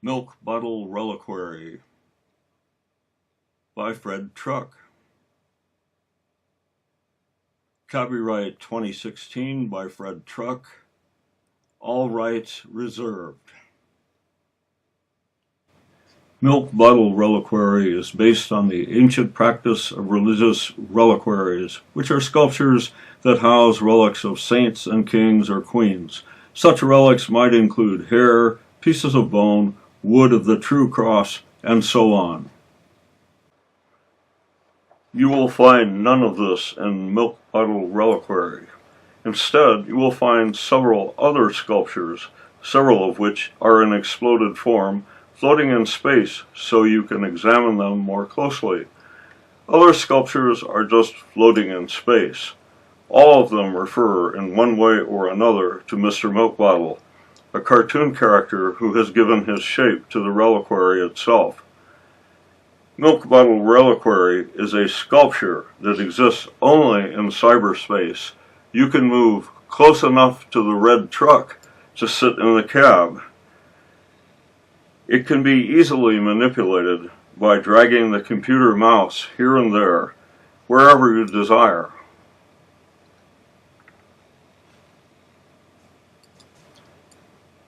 Milk Bottle Reliquary by Fred Truck. Copyright 2016 by Fred Truck. All rights reserved. Milk Bottle Reliquary is based on the ancient practice of religious reliquaries, which are sculptures that house relics of saints and kings or queens. Such relics might include hair, pieces of bone, wood of the true cross, and so on. You will find none of this in Milk Bottle Reliquary. Instead, you will find several other sculptures, several of which are in exploded form, floating in space so you can examine them more closely. Other sculptures are just floating in space. All of them refer in one way or another to Mr. Milk Bottle, a cartoon character who has given his shape to the reliquary itself. Milk Bottle Reliquary is a sculpture that exists only in cyberspace. You can move close enough to the red truck to sit in the cab. It can be easily manipulated by dragging the computer mouse here and there, wherever you desire.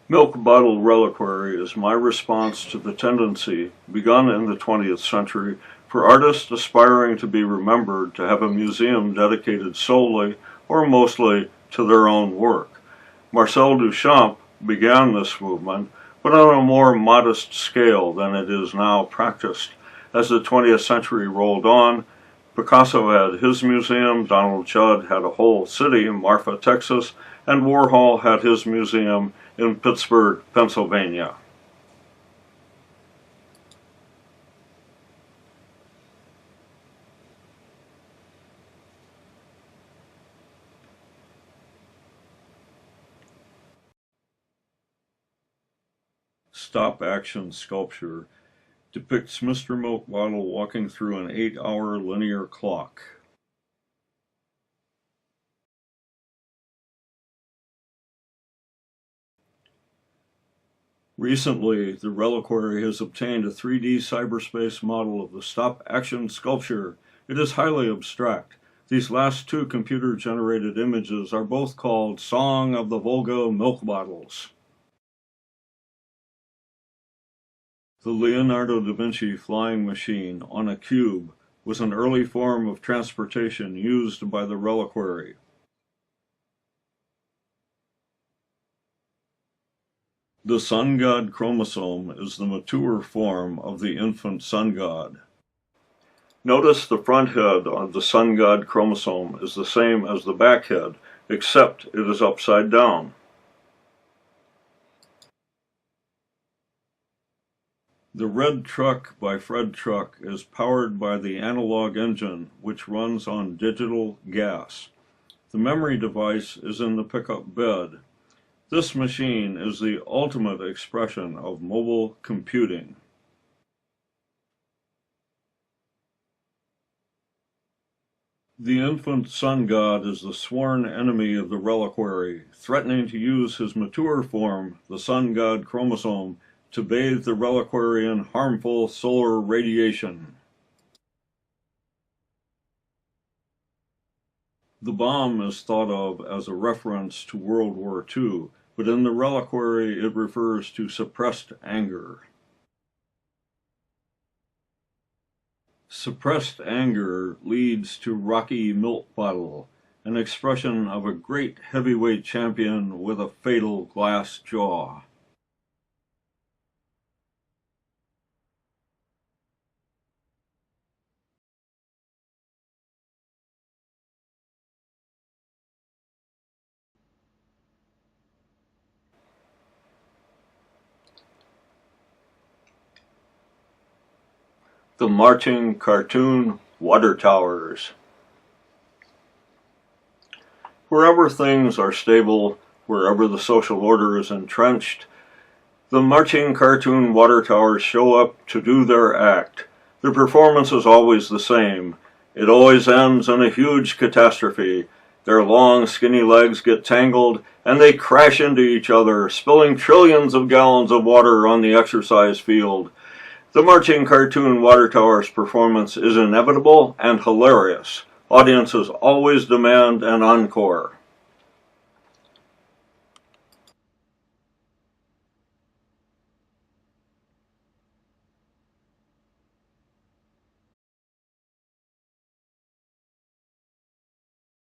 Milk Bottle Reliquary is my response to the tendency, begun in the 20th century, for artists aspiring to be remembered to have a museum dedicated solely or mostly to their own work. Marcel Duchamp began this movement, but on a more modest scale than it is now practiced. As the 20th century rolled on, Picasso had his museum, Donald Judd had a whole city in Marfa, Texas, and Warhol had his museum in Pittsburgh, Pennsylvania. Stop-action sculpture depicts Mr. Milk Bottle walking through an 8-hour linear clock. Recently, the reliquary has obtained a 3D cyberspace model of the stop-action sculpture. It is highly abstract. These last two computer-generated images are both called Song of the Volga Milk Bottles. The Leonardo da Vinci flying machine on a cube was an early form of transportation used by the reliquary. The sun god chromosome is the mature form of the infant sun god. Notice the front head of the sun god chromosome is the same as the back head, except it is upside down. The red truck by Fred Truck is powered by the analog engine, which runs on digital gas. The memory device is in the pickup bed. This machine is the ultimate expression of mobile computing. The infant sun god is the sworn enemy of the reliquary, threatening to use his mature form, the sun god chromosome, to bathe the reliquary in harmful solar radiation. The bomb is thought of as a reference to World War II, but in the reliquary it refers to suppressed anger. Suppressed anger leads to Rocky Milk Bottle, an expression of a great heavyweight champion with a fatal glass jaw. The marching cartoon water towers. Wherever things are stable, wherever the social order is entrenched, the marching cartoon water towers show up to do their act. The performance is always the same. It always ends in a huge catastrophe. Their long, skinny legs get tangled, and they crash into each other, spilling trillions of gallons of water on the exercise field. The marching cartoon water tower's performance is inevitable and hilarious. Audiences always demand an encore.